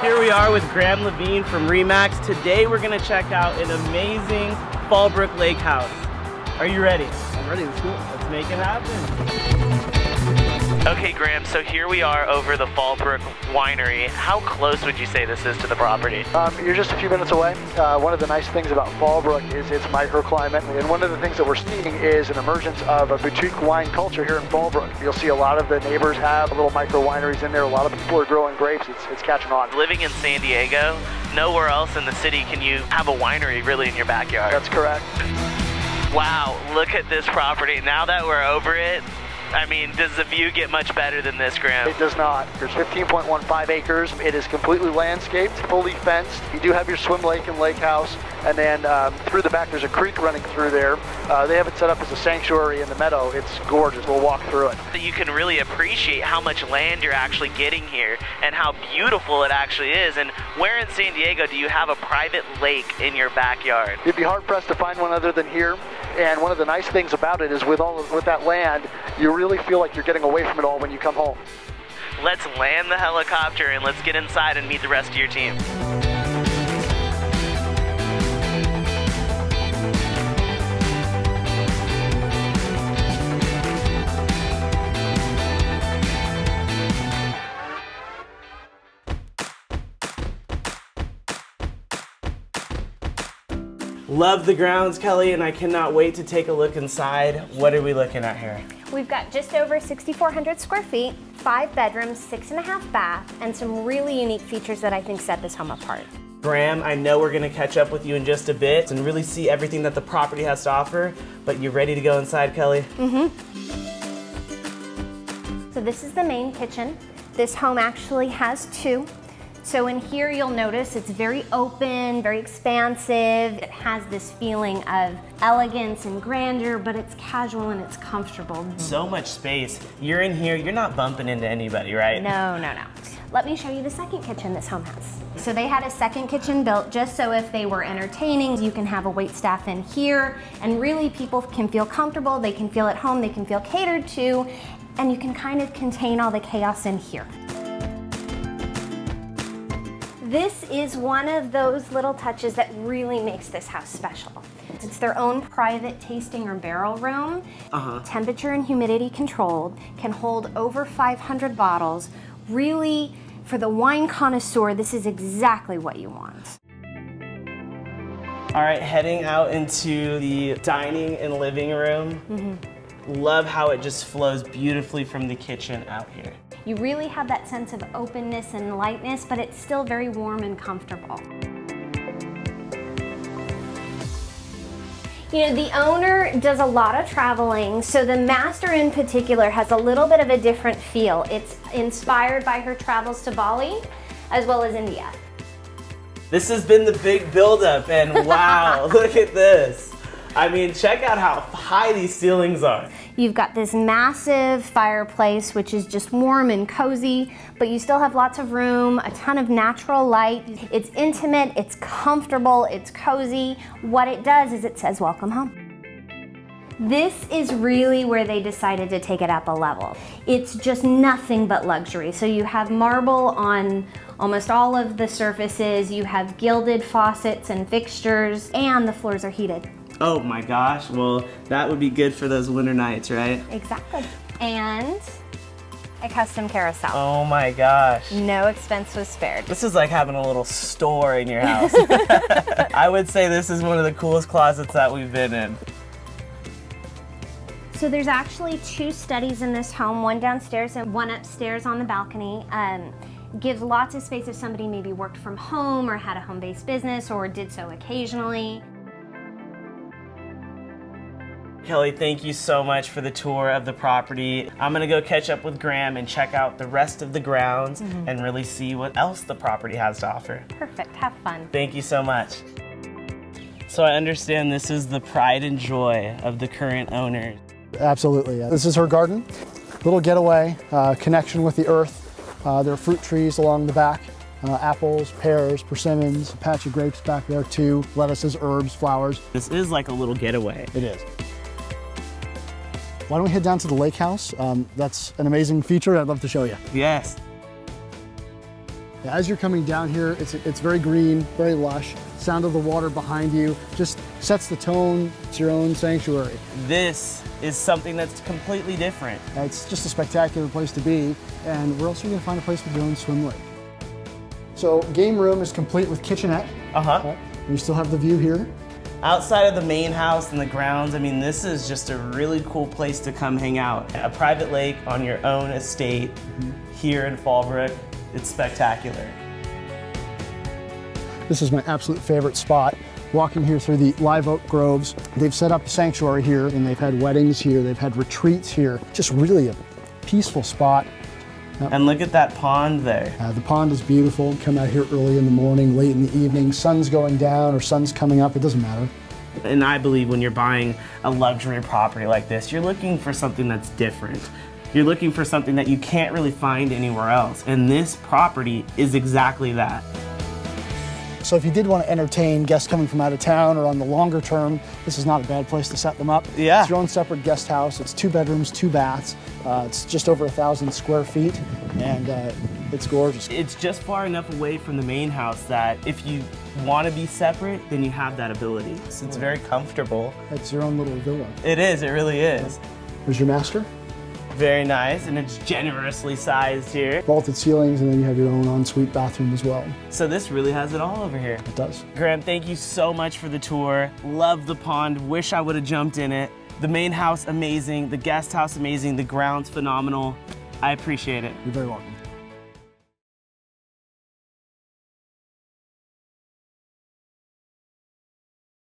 here we are with Graham Levine from Remax. Today we're gonna check out an amazing Fallbrook lake house. Are you ready? I'm ready, let's go. Let's make it happen. Okay, Graham, so here we are over the Fallbrook winery. How close would you say this is to the property? You're just a few minutes away. One of the nice things about Fallbrook is its microclimate, and one of the things that we're seeing is an emergence of a boutique wine culture here in Fallbrook. You'll see a lot of the neighbors have little micro wineries in there. A lot of people are growing grapes. It's catching on. Living in San Diego, nowhere else in the city can you have a winery really in your backyard. That's correct. Wow, look at this property. Now that we're over it, I mean, does the view get much better than this, Graham? It does not. There's 15.15 acres. It is completely landscaped, fully fenced. You do have your swim lake and lake house, and then through the back there's a creek running through there. They have it set up as a sanctuary in the meadow. It's gorgeous. We'll walk through it. You can really appreciate how much land you're actually getting here and how beautiful it actually is. And where in San Diego do you have a private lake in your backyard? You'd be hard-pressed to find one other than here. And one of the nice things about it is with that land, you really feel like you're getting away from it all when you come home. Let's land the helicopter and let's get inside and meet the rest of your team. Love the grounds, Kelly, and I cannot wait to take a look inside. What are we looking at here? We've got just over 6,400 square feet, 5 bedrooms, 6.5 bath, and some really unique features that I think set this home apart. Graham, I know we're gonna catch up with you in just a bit and really see everything that the property has to offer, but you ready to go inside, Kelly? Mm-hmm. So this is the main kitchen. This home actually has 2. So in here you'll notice it's very open, very expansive. It has this feeling of elegance and grandeur, but it's casual and it's comfortable. So much space. You're in here, you're not bumping into anybody, right? No, no, no. Let me show you the second kitchen this home has. So they had a second kitchen built just so if they were entertaining, you can have a waitstaff in here, and really people can feel comfortable, they can feel at home, they can feel catered to, and you can kind of contain all the chaos in here. This is one of those little touches that really makes this house special. It's their own private tasting or barrel room. Temperature and humidity controlled, can hold over 500 bottles. Really, for the wine connoisseur, this is exactly what you want. All right, heading out into the dining and living room. Love how it just flows beautifully from the kitchen out here. You really have that sense of openness and lightness, but it's still very warm and comfortable. You know, the owner does a lot of traveling, so the master in particular has a little bit of a different feel. It's inspired by her travels to Bali, as well as India. This has been the big buildup, and wow, look at this. I mean, check out how high these ceilings are. You've got this massive fireplace, which is just warm and cozy, but you still have lots of room, a ton of natural light. It's intimate, it's comfortable, it's cozy. What it does is it says, welcome home. This is really where they decided to take it up a level. It's just nothing but luxury. So you have marble on almost all of the surfaces, you have gilded faucets and fixtures, and the floors are heated. Oh my gosh, well, that would be good for those winter nights, right? Exactly. And a custom carousel. Oh my gosh. No expense was spared. This is like having a little store in your house. I would say this is one of the coolest closets that we've been in. So there's actually 2 studies in this home, one downstairs and one upstairs on the balcony. Gives lots of space if somebody maybe worked from home or had a home-based business or did so occasionally. Kelly, thank you so much for the tour of the property. I'm gonna go catch up with Graham and check out the rest of the grounds and really see what else the property has to offer. Perfect, have fun. Thank you so much. So I understand this is the pride and joy of the current owner. Absolutely, yeah. This is her garden. Little getaway, connection with the earth. There are fruit trees along the back. Apples, pears, persimmons, a patch of grapes back there too, lettuces, herbs, flowers. This is like a little getaway. It is. Why don't we head down to the lake house? That's an amazing feature I'd love to show you. Yes. As you're coming down here, it's very green, very lush. Sound of the water behind you just sets the tone. It's your own sanctuary. This is something that's completely different. It's just a spectacular place to be, and where else are you gonna find a place with your own swim lake? So game room is complete with kitchenette. You still have the view here. Outside of the main house and the grounds, I mean, this is just a really cool place to come hang out. A private lake on your own estate here in Fallbrook. It's spectacular. This is my absolute favorite spot. Walking here through the live oak groves. They've set up a sanctuary here, and they've had weddings here, they've had retreats here. Just really a peaceful spot. And look at that pond there. The pond is beautiful. Come out here early in the morning, late in the evening, sun's going down or sun's coming up, it doesn't matter. And I believe when you're buying a luxury property like this, you're looking for something that's different. You're looking for something that you can't really find anywhere else. And this property is exactly that. So if you did want to entertain guests coming from out of town or on the longer term, this is not a bad place to set them up. Yeah. It's your own separate guest house. It's 2 bedrooms, 2 baths. It's just over 1,000 square feet, and it's gorgeous. It's just far enough away from the main house that if you want to be separate, then you have that ability. So it's very comfortable. It's your own little villa. It is, it really is. There's your master. Very nice, and it's generously sized here. Vaulted ceilings, and then you have your own ensuite bathroom as well. So this really has it all over here. It does. Graham, thank you so much for the tour. Love the pond, wish I would have jumped in it. The main house, amazing. The guest house, amazing. The grounds, phenomenal. I appreciate it. You're very welcome.